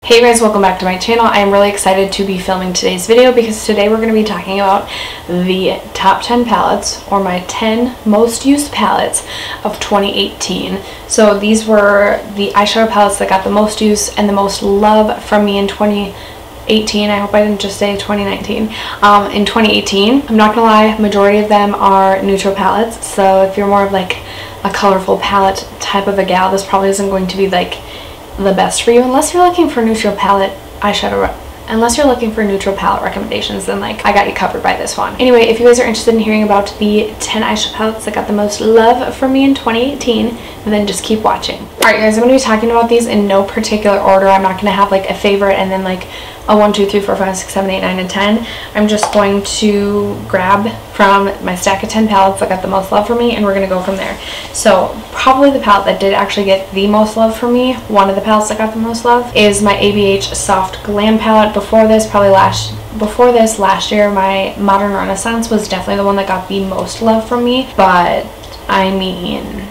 Hey guys, welcome back to my channel. I am really excited to be filming today's video because today we're going to be talking about the top 10 palettes, or my 10 most used palettes of 2018. So these were the eyeshadow palettes that got the most use and the most love from me in 2018. I hope I didn't just say 2019. In 2018, I'm not gonna lie, majority of them are neutral palettes. So if you're more of like a colorful palette type of a gal, this probably isn't going to be like the best for you unless you're looking for neutral palette eyeshadow. Unless you're looking for neutral palette recommendations, then like I got you covered by this one. Anyway, if you guys are interested in hearing about the 10 eyeshadow palettes that got the most love from me in 2018, then just keep watching. Alright guys, I'm going to be talking about these in no particular order. I'm not going to have like a favorite and then like a 1, 2, 3, 4, 5, 6, 7, 8, 9, and 10. I'm just going to grab from my stack of 10 palettes that got the most love for me, and we're going to go from there. So probably the palette that did actually get the most love for me, one of the palettes that got the most love, is my ABH Soft Glam palette. Before this, last year, my Modern Renaissance was definitely the one that got the most love from me. But I mean,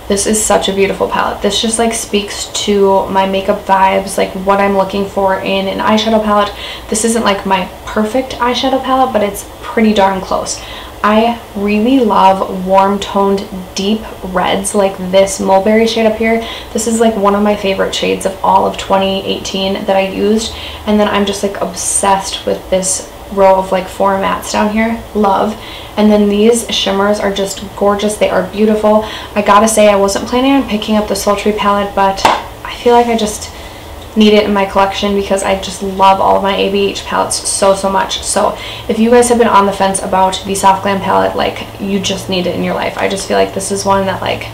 this is such a beautiful palette. This just like speaks to my makeup vibes, like what I'm looking for in an eyeshadow palette. This isn't like my perfect eyeshadow palette, but it's pretty darn close. I really love warm toned deep reds like this mulberry shade up here. This is like one of my favorite shades of all of 2018 that I used. And then I'm just like obsessed with this row of like 4 mattes down here. Love. And then these shimmers are just gorgeous. They are beautiful. I gotta say, I wasn't planning on picking up the Sultry palette, but I feel like I just need it in my collection because I just love all of my ABH palettes so much. So if you guys have been on the fence about the Soft Glam palette, like you just need it in your life. I just feel like this is one that like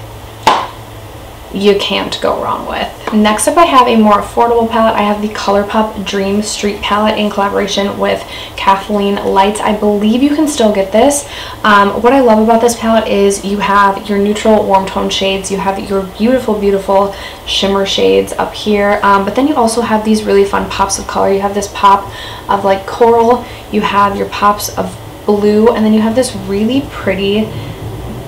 you can't go wrong with. Next up, I have a more affordable palette. I have the ColourPop Dream Street palette in collaboration with Kathleen Lights. I believe you can still get this. What I love about this palette is you have your neutral warm tone shades, you have your beautiful shimmer shades up here, but then you also have these really fun pops of color. You have this pop of like coral, you have your pops of blue, and then you have this really pretty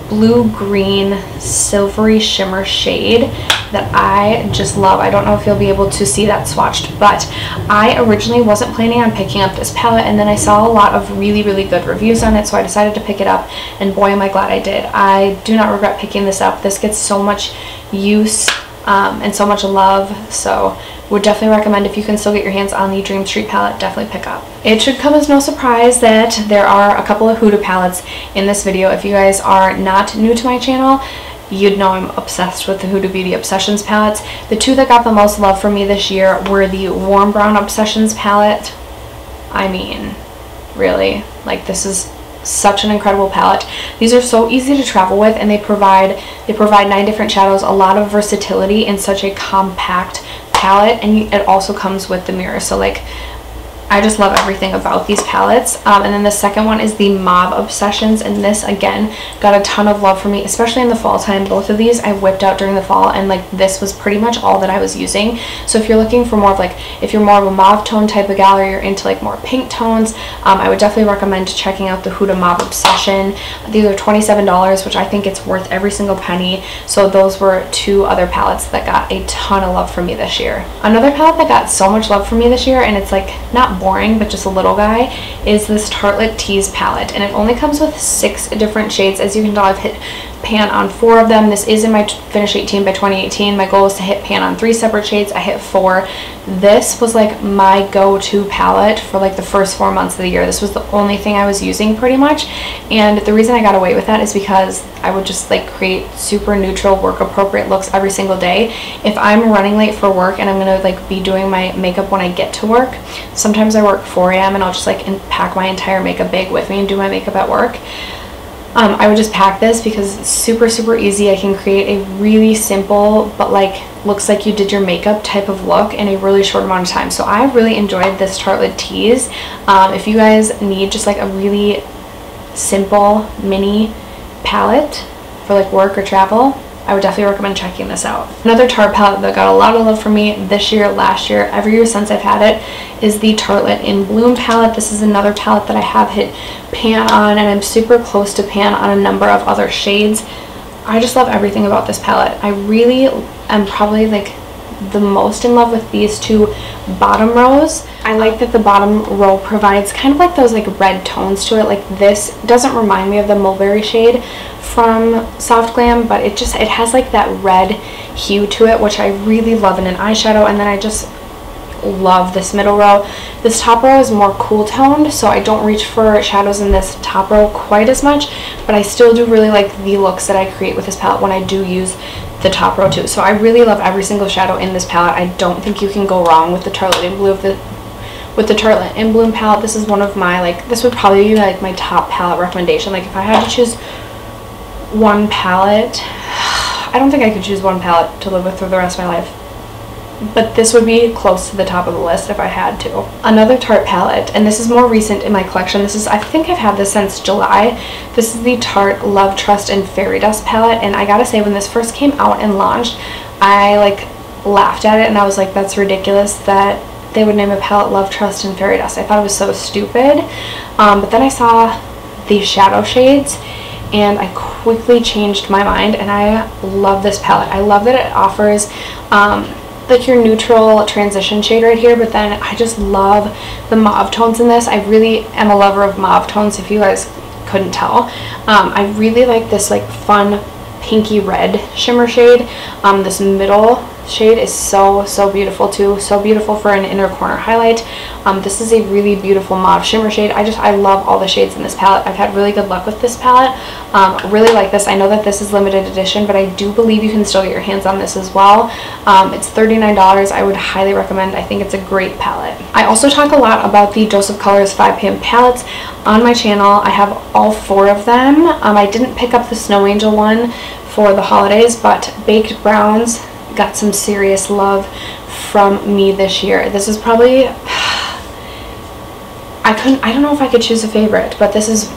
blue-green silvery shimmer shade that I just love. I don't know if you'll be able to see that swatched, but I originally wasn't planning on picking up this palette, and then I saw a lot of really good reviews on it, so I decided to pick it up, and boy am I glad I did. I do not regret picking this up. This gets so much use and so much love, so would definitely recommend, if you can still get your hands on the Dream Street palette, definitely pick up. It should come as no surprise that there are a couple of Huda palettes in this video. If you guys are not new to my channel, you'd know I'm obsessed with the Huda Beauty Obsessions palettes. The two that got the most love from me this year were the Warm Brown Obsessions palette. I mean, really, like this is such an incredible palette. These are so easy to travel with, and they provide 9 different shadows, a lot of versatility in such a compact palette, and it also comes with the mirror. So like I just love everything about these palettes. And then the second one is the Mauve Obsessions, and this again got a ton of love for me, especially in the fall time. Both of these I whipped out during the fall, and like this was pretty much all that I was using. So if you're looking for more of like, if you're more of a mauve tone type of gal, or you're into like more pink tones, I would definitely recommend checking out the Huda Mauve Obsession. These are $27, which I think it's worth every single penny. So those were 2 other palettes that got a ton of love from me this year. Another palette that got so much love from me this year, and it's like not boring but just a little guy, is this Tartelette Tease palette, and it only comes with 6 different shades. As you can tell, I've hit pan on 4 of them. This is in my Finish 18 by 2018. My goal is to hit pan on 3 separate shades. I hit 4. This was like my go-to palette for like the first 4 months of the year. This was the only thing I was using pretty much, and the reason I got away with that is because I would just like create super neutral, work appropriate looks every single day. If I'm running late for work and I'm gonna like be doing my makeup when I get to work, sometimes I work 4 a.m. and I'll just like pack my entire makeup bag with me and do my makeup at work. I would just pack this because it's super easy. I can create a really simple but like looks like you did your makeup type of look in a really short amount of time. So I really enjoyed this Tartelette Tease. If you guys need just like a really simple mini palette for like work or travel, I would definitely recommend checking this out. Another Tarte palette that got a lot of love from me this year, last year, every year since I've had it, is the Tarte In Bloom palette. This is another palette that I have hit pan on, and I'm super close to pan on a number of other shades. I just love everything about this palette. I really am probably like the most in love with these two bottom rows. I like that the bottom row provides kind of like those like red tones to it. Like this doesn't remind me of the mulberry shade from Soft Glam, but it has like that red hue to it, which I really love in an eyeshadow. And then I just love this middle row. This top row is more cool toned, so I don't reach for shadows in this top row quite as much, but I still do really like the looks that I create with this palette when I do use the top row too. So I really love every single shadow in this palette. I don't think you can go wrong with the Tarte In Bloom. With the Tarte In Bloom palette, this is one of my, like, this would probably be like my top palette recommendation. Like if I had to choose one palette, I don't think I could choose one palette to live with for the rest of my life, but this would be close to the top of the list if I had to. Another Tarte palette, and this is more recent in my collection. This is, I think I've had this since July. This is the Tarte Love, Trust, and Fairy Dust palette, and I gotta say, when this first came out and launched, I like laughed at it, and I was like, that's ridiculous that they would name a palette Love, Trust, and Fairy Dust. I thought it was so stupid, but then I saw these shadow shades, and I quickly changed my mind, and I love this palette. I love that it offers like your neutral transition shade right here, but then I just love the mauve tones in this. I really am a lover of mauve tones, if you guys couldn't tell. I really like this like fun pinky red shimmer shade. This middle shade is so beautiful too, so beautiful for an inner corner highlight. This is a really beautiful mauve shimmer shade. I love all the shades in this palette. I've had really good luck with this palette. Really like this. I know that this is limited edition, but I do believe you can still get your hands on this as well. It's $39. I would highly recommend. I think it's a great palette. I also talk a lot about the Dose of Colors 5PM palettes on my channel. I have all 4 of them. I didn't pick up the Snow Angel one for the holidays, but Baked Browns got some serious love from me this year. This is probably, I don't know if I could choose a favorite, but this is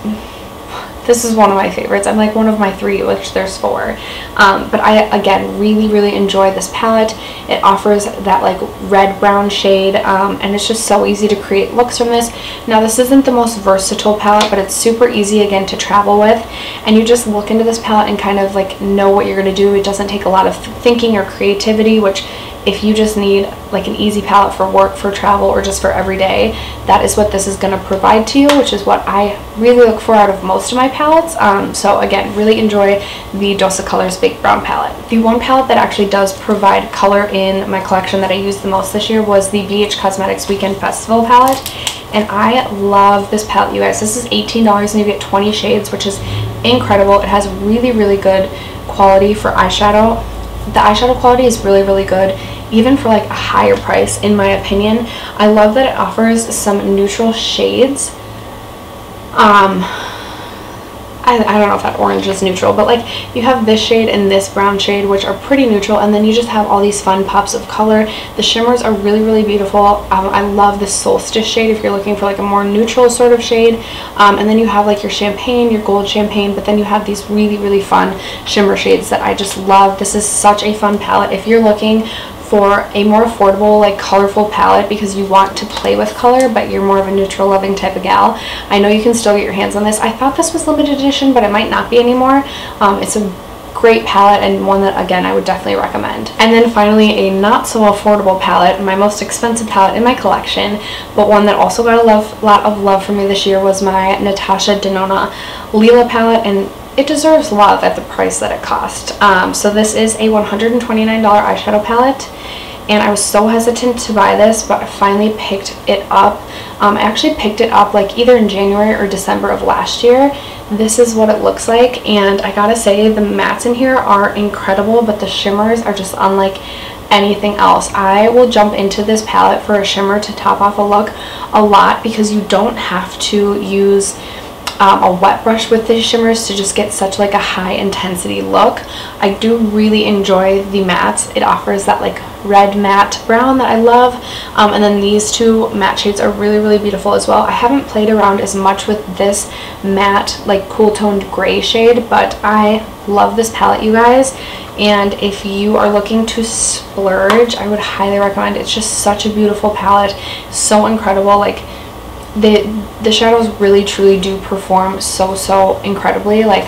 one of my favorites. I'm like one of my 3, which there's 4. But I, again, really enjoy this palette. It offers that like red brown shade, and it's just so easy to create looks from this. Now this isn't the most versatile palette, but it's super easy again to travel with, and you just look into this palette and kind of like know what you're going to do. It doesn't take a lot of thinking or creativity, which if you just need like an easy palette for work, for travel, or just for every day, that is what this is going to provide to you, which is what I really look for out of most of my palettes. So again, really enjoy the Dose of Colors Baked Brown palette. The one palette that actually does provide color in my collection that I used the most this year was the BH Cosmetics Weekend Festival palette, and I love this palette, you guys. This is $18 and you get 20 shades, which is incredible. It has really good quality for eyeshadow. The eyeshadow quality is really good, even for like a higher price, in my opinion. I love that it offers some neutral shades. I don't know if that orange is neutral, but like you have this shade and this brown shade, which are pretty neutral, and then you just have all these fun pops of color. The shimmers are really beautiful. I love the Solstice shade if you're looking for like a more neutral sort of shade. And then you have like your champagne, your gold champagne, but then you have these really fun shimmer shades that I just love. This is such a fun palette if you're looking for a more affordable, like colorful palette because you want to play with color, but you're more of a neutral loving type of gal. I know you can still get your hands on this. I thought this was limited edition, but it might not be anymore. It's a great palette, and one that again I would definitely recommend. And then finally, a not so affordable palette, my most expensive palette in my collection, but one that also got a lot of love from me this year, was my Natasha Denona Lila palette, and it deserves love at the price that it cost. So this is a $129 eyeshadow palette, and I was so hesitant to buy this, but I finally picked it up. I actually picked it up like either in January or December of last year. This is what it looks like, and I gotta say the mattes in here are incredible, but the shimmers are just unlike anything else. I will jump into this palette for a shimmer to top off a look a lot, because you don't have to use a wet brush with these shimmers to just get such like a high intensity look. I do really enjoy the mattes. It offers that like red matte brown that I love, and then these two matte shades are really beautiful as well. I haven't played around as much with this matte like cool toned gray shade, but I love this palette, you guys. And if you are looking to splurge, I would highly recommend. It's just such a beautiful palette, so incredible. Like the shadows really truly do perform so incredibly. Like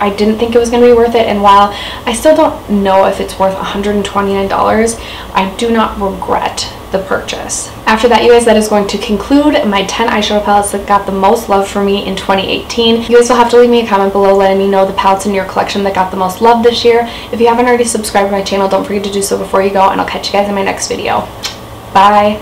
I didn't think it was going to be worth it, and while I still don't know if it's worth $129, I do not regret the purchase. After that, you guys, that is going to conclude my 10 eyeshadow palettes that got the most love for me in 2018. You guys will have to leave me a comment below letting me know the palettes in your collection that got the most love this year. If you haven't already subscribed to my channel, don't forget to do so before you go, and I'll catch you guys in my next video. Bye!